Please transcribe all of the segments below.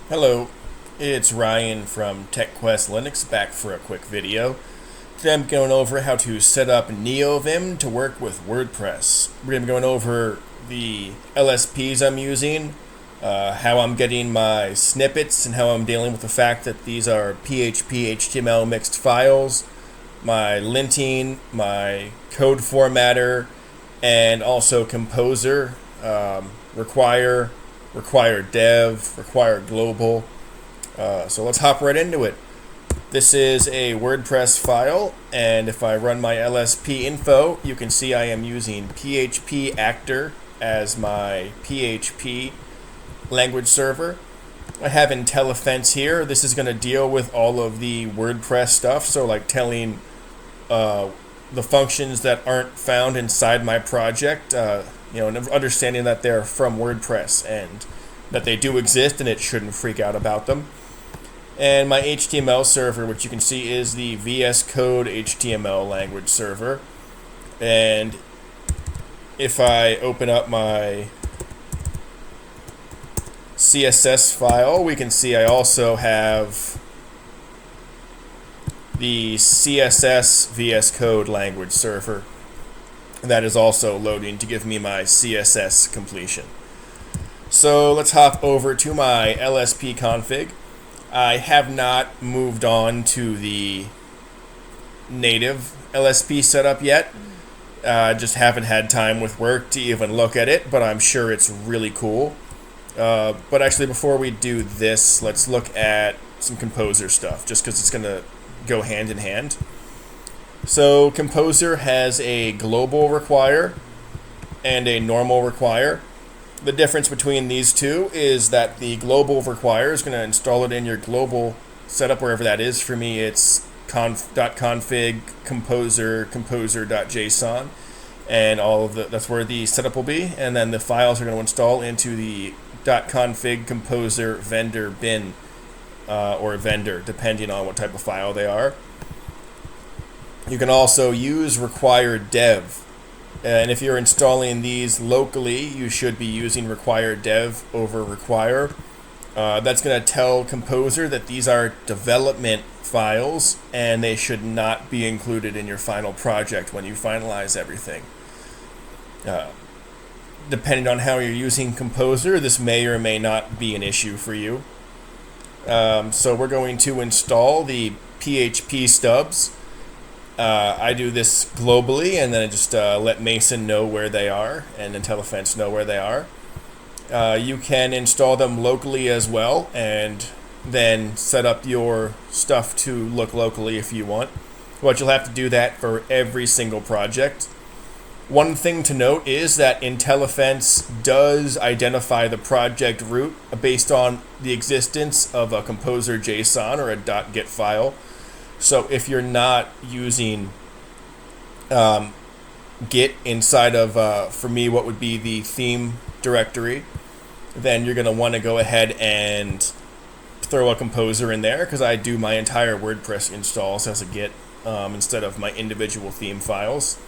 Hello, it's Ryan from TechQuest Linux back for a quick video. Today I'm going over how to set up Neovim to work with WordPress. We're going to be going over the LSPs I'm using, how I'm getting my snippets, and how I'm dealing with the fact that these are PHP HTML mixed files, my linting, my code formatter, and also Composer, require dev, require global. So let's hop right into it. This is a WordPress file, and if I run my LSP info, you can see I am using PHP Actor as my PHP language server. I have IntelliFence here. This is going to deal with all of the WordPress stuff, so like telling the functions that aren't found inside my project, and understanding that they're from WordPress and that they do exist and it shouldn't freak out about them. And my HTML server, which you can see is the VS Code HTML language server. And if I open up my CSS file, we can see I also have the CSS VS Code language server. That is also loading to give me my CSS completion. So let's hop over to my LSP config. I have not moved on to the native LSP setup yet. Just haven't had time with work to even look at it, but I'm sure it's really cool. But actually, before we do this, let's look at some Composer stuff, just because it's going to go hand in hand. So Composer has a global require and a normal require. The difference between these two is that the global require is going to install it in your global setup, wherever that is. For me, it's .config, composer, composer.json, and all of that's where the setup will be. And then the files are going to install into the .config composer vendor bin or vendor, depending on what type of file they are. You can also use require dev. And if you're installing these locally, you should be using require dev over require. That's going to tell Composer that these are development files and they should not be included in your final project when you finalize everything. Depending on how you're using Composer, this may or may not be an issue for you. So we're going to install the PHP stubs. I do this globally, and then I just let Mason know where they are, and IntelliFence know where they are. You can install them locally as well, and then set up your stuff to look locally if you want. But you'll have to do that for every single project. One thing to note is that IntelliFence does identify the project root based on the existence of a Composer JSON or a .git file. So if you're not using Git inside of, for me, what would be the theme directory, then you're going to want to go ahead and throw a Composer in there, because I do my entire WordPress installs as a Git instead of my individual theme files.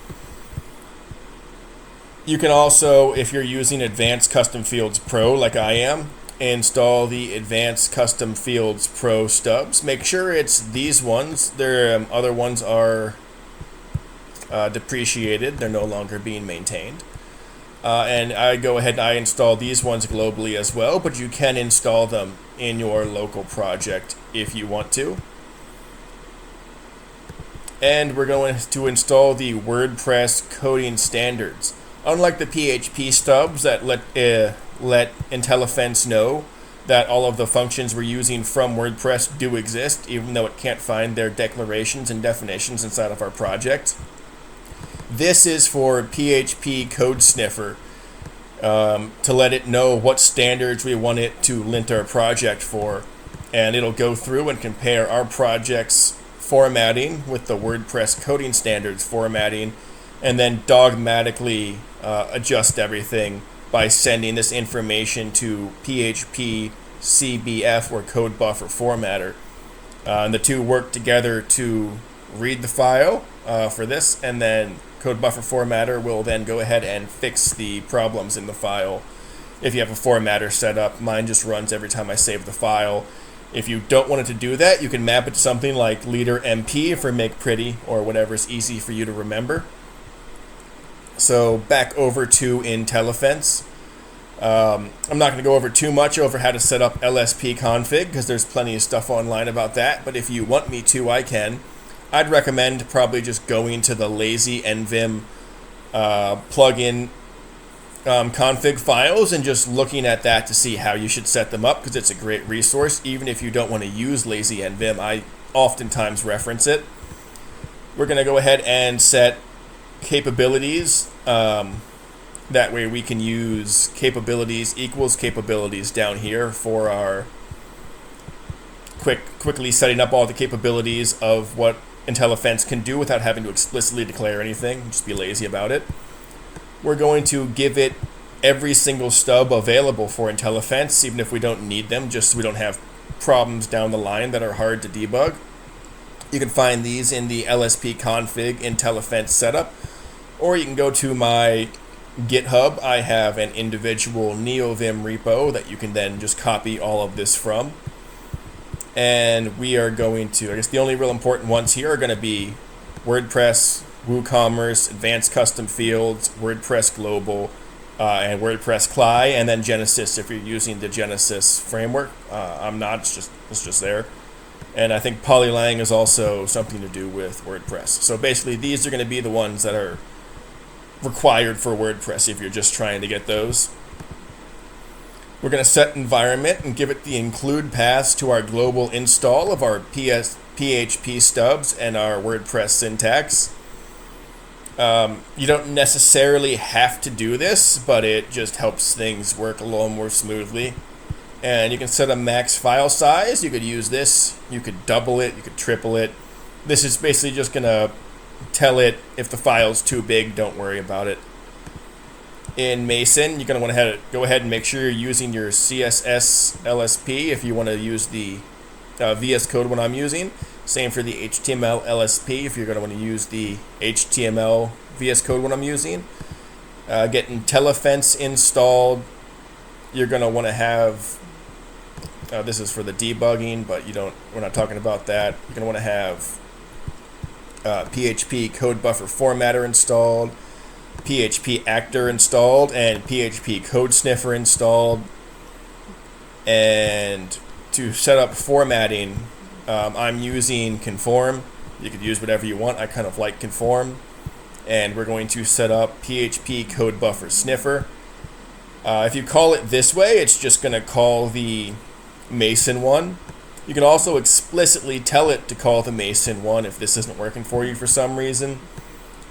You can also, if you're using Advanced Custom Fields Pro like I am, install the Advanced Custom Fields Pro stubs. Make sure it's these ones. Their other ones are depreciated. They're no longer being maintained. And I go ahead and I install these ones globally as well, but you can install them in your local project if you want to. And we're going to install the WordPress coding standards. Unlike the PHP stubs that let IntelliFence know that all of the functions we're using from WordPress do exist, even though it can't find their declarations and definitions inside of our project. This is for PHP Code Sniffer to let it know what standards we want it to lint our project for, and it'll go through and compare our project's formatting with the WordPress coding standards formatting, and then dogmatically adjust everything by sending this information to PHP CBF or Code Buffer Formatter. And the two work together to read the file for this, and then Code Buffer Formatter will then go ahead and fix the problems in the file if you have a formatter set up. Mine just runs every time I save the file. If you don't want it to do that, you can map it to something like leader MP for make pretty, or whatever is easy for you to remember. So back over to IntelliFence. I'm not going to go over too much over how to set up LSP config, because there's plenty of stuff online about that, but if you want me to, I can. I'd recommend probably just going to the lazy nvim plugin config files and just looking at that to see how you should set them up, because it's a great resource. Even if you don't want to use lazy nvim, I oftentimes reference it. We're going to go ahead and set capabilities. That way we can use capabilities equals capabilities down here for our quickly setting up all the capabilities of what IntelliFence can do without having to explicitly declare anything. Just be lazy about it. We're going to give it every single stub available for IntelliFence, even if we don't need them, just so we don't have problems down the line that are hard to debug. You can find these in the LSP config IntelliFence setup, or you can go to my GitHub. I have an individual Neovim repo that you can then just copy all of this from. And we are going to, I guess the only real important ones here are going to be WordPress, WooCommerce, Advanced Custom Fields, WordPress Global, and WordPress CLI, and then Genesis if you're using the Genesis framework. I'm not, it's just there. And I think Polylang is also something to do with WordPress. So basically these are going to be the ones that are required for WordPress if you're just trying to get those. We're going to set environment and give it the include paths to our global install of our PHP stubs and our WordPress syntax. You don't necessarily have to do this, but it just helps things work a little more smoothly. And you can set a max file size. You could use this, you could double it, you could triple it. This is basically just going to tell it if the file's too big, don't worry about it. In Mason, you're going to want to go ahead and make sure you're using your CSS LSP if you want to use the VS Code one I'm using. Same for the HTML LSP if you're going to want to use the HTML VS Code one I'm using. Get IntelliFence installed. You're going to want to have, this is for the debugging, but we're not talking about that. You're going to want to have PHP code buffer formatter installed, PHP actor installed, and PHP code sniffer installed. And to set up formatting, I'm using conform. You could use whatever you want. I kind of like conform. And we're going to set up PHP code buffer sniffer. If you call it this way, it's just going to call the Mason one. You can also explicitly tell it to call the Mason one if this isn't working for you for some reason.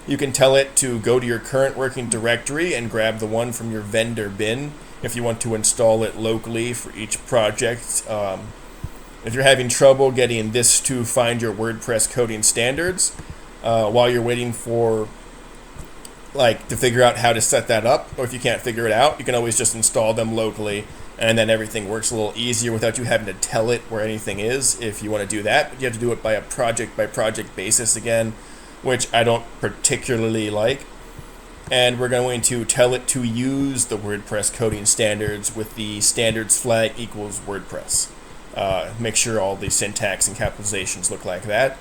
You can tell it to go to your current working directory and grab the one from your vendor bin if you want to install it locally for each project. If you're having trouble getting this to find your WordPress coding standards while you're waiting for to figure out how to set that up, or if you can't figure it out, you can always just install them locally, and then everything works a little easier without you having to tell it where anything is if you want to do that. But you have to do it by a project basis again, which I don't particularly like. And we're going to tell it to use the WordPress coding standards with the standards flag equals WordPress. Make sure all the syntax and capitalizations look like that.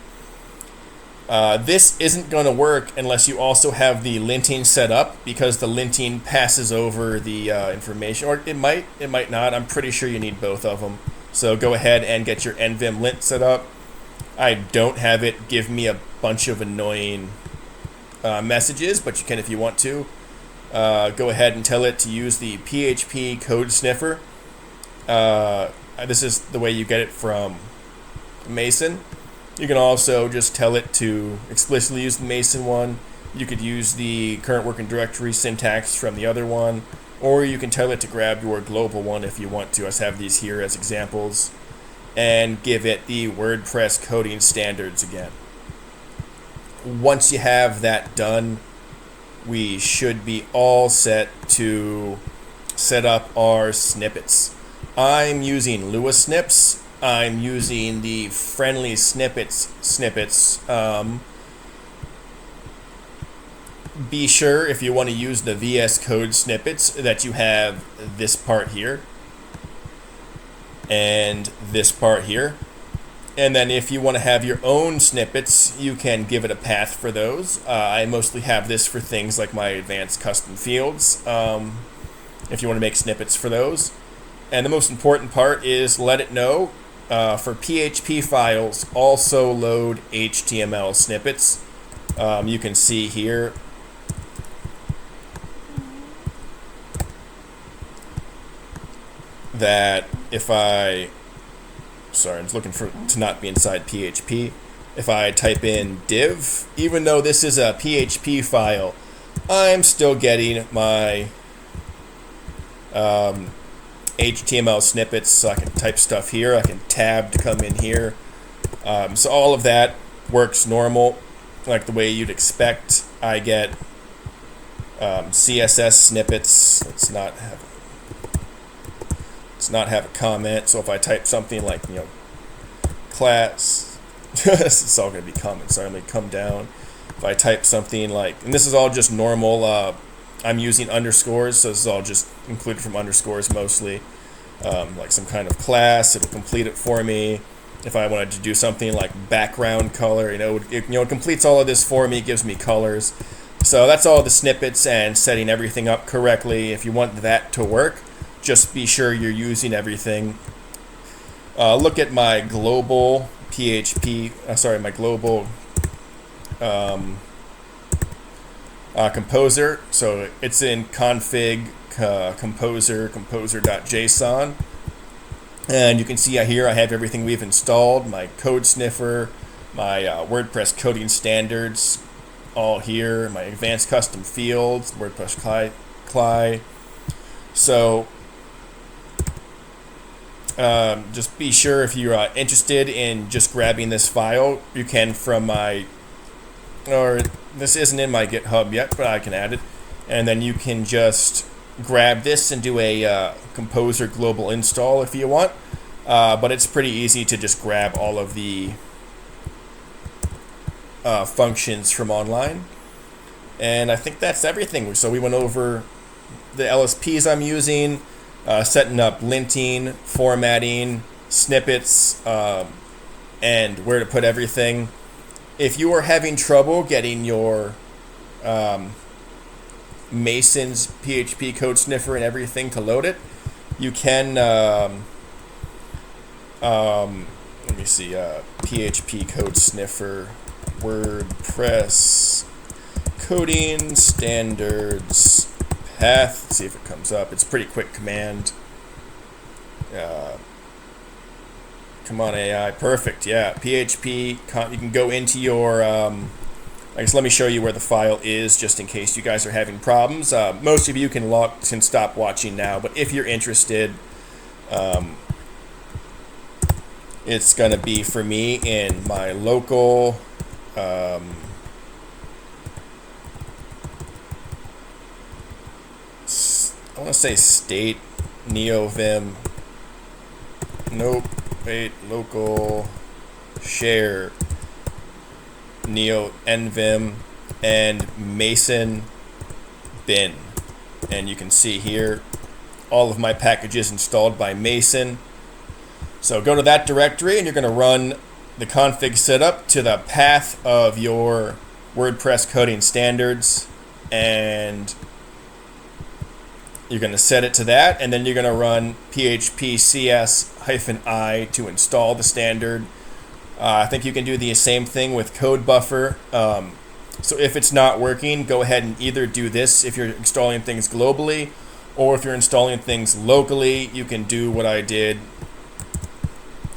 This isn't going to work unless you also have the linting set up, because the linting passes over the information, or it might not. I'm pretty sure you need both of them. So go ahead and get your nvim lint set up. I don't have it give me a bunch of annoying messages, but you can if you want to. Go ahead and tell it to use the PHP code sniffer. This is the way you get it from Mason. You can also just tell it to explicitly use the Mason one. You could use the current working directory syntax from the other one, or you can tell it to grab your global one if you want to. I just have these here as examples, and give it the WordPress coding standards again. Once you have that done, we should be all set to set up our snippets. I'm using Lua Snips. I'm using the friendly snippets. be sure if you want to use the VS Code snippets that you have this part here and this part here. And then if you want to have your own snippets, you can give it a path for those. I mostly have this for things like my advanced custom fields, if you want to make snippets for those. And the most important part is let it know for PHP files, also load HTML snippets. You can see here that if I'm just looking to not be inside PHP. If I type in div, even though this is a PHP file, I'm still getting my HTML snippets, so I can type stuff here. I can tab to come in here. So all of that works normal, like the way you'd expect. I get CSS snippets. Let's not have a comment. So if I type something like, class, it's all going to be comments. So I'm going to come down. If I type something like, and this is all just normal, I'm using underscores, so this is all just included from underscores mostly. Like some kind of class, it'll complete it for me. If I wanted to do something like background color, it completes all of this for me, gives me colors. So that's all the snippets and setting everything up correctly. If you want that to work, just be sure you're using everything. Look at my global my global composer. So it's in config composer.json. And you can see here I have everything we've installed, my code sniffer, my WordPress coding standards, all here, my advanced custom fields, WordPress CLI. So just be sure if you're interested in just grabbing this file, you can from this isn't in my GitHub yet, but I can add it. And then you can just grab this and do a Composer global install if you want. But it's pretty easy to just grab all of the functions from online. And I think that's everything. So we went over the LSPs I'm using, setting up linting, formatting, snippets, and where to put everything. If you are having trouble getting your Mason's PHP code sniffer and everything to load it, you can, let me see, PHP code sniffer, WordPress, coding standards, path. Let's see if it comes up. It's a pretty quick command. Come on, AI. Perfect. Yeah. PHP. You can go into your. I guess let me show you where the file is, just in case you guys are having problems. Most of you can stop watching now, but if you're interested, it's gonna be for me in my local. I want to say state Neovim. Nope. Wait. Local share Neovim and Mason bin. And you can see here all of my packages installed by Mason. So go to that directory and you're going to run the config setup to the path of your WordPress coding standards, and you're going to set it to that, and then you're going to run php cs-i to install the standard. I think you can do the same thing with code buffer. So if it's not working, go ahead and either do this if you're installing things globally, or if you're installing things locally, you can do what I did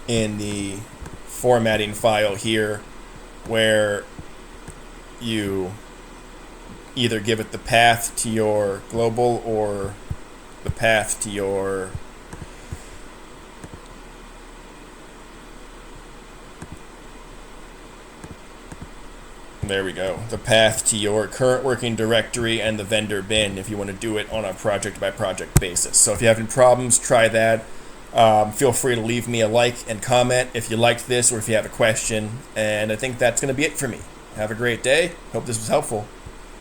in the formatting file here, where you either give it the path to your global or the path to your there we go, the path to your current working directory and the vendor bin if you want to do it on a project by project basis. So if you're having problems, try that. Feel free to leave me a like and comment if you liked this or if you have a question. And I think that's going to be it for me. Have a great day. Hope this was helpful.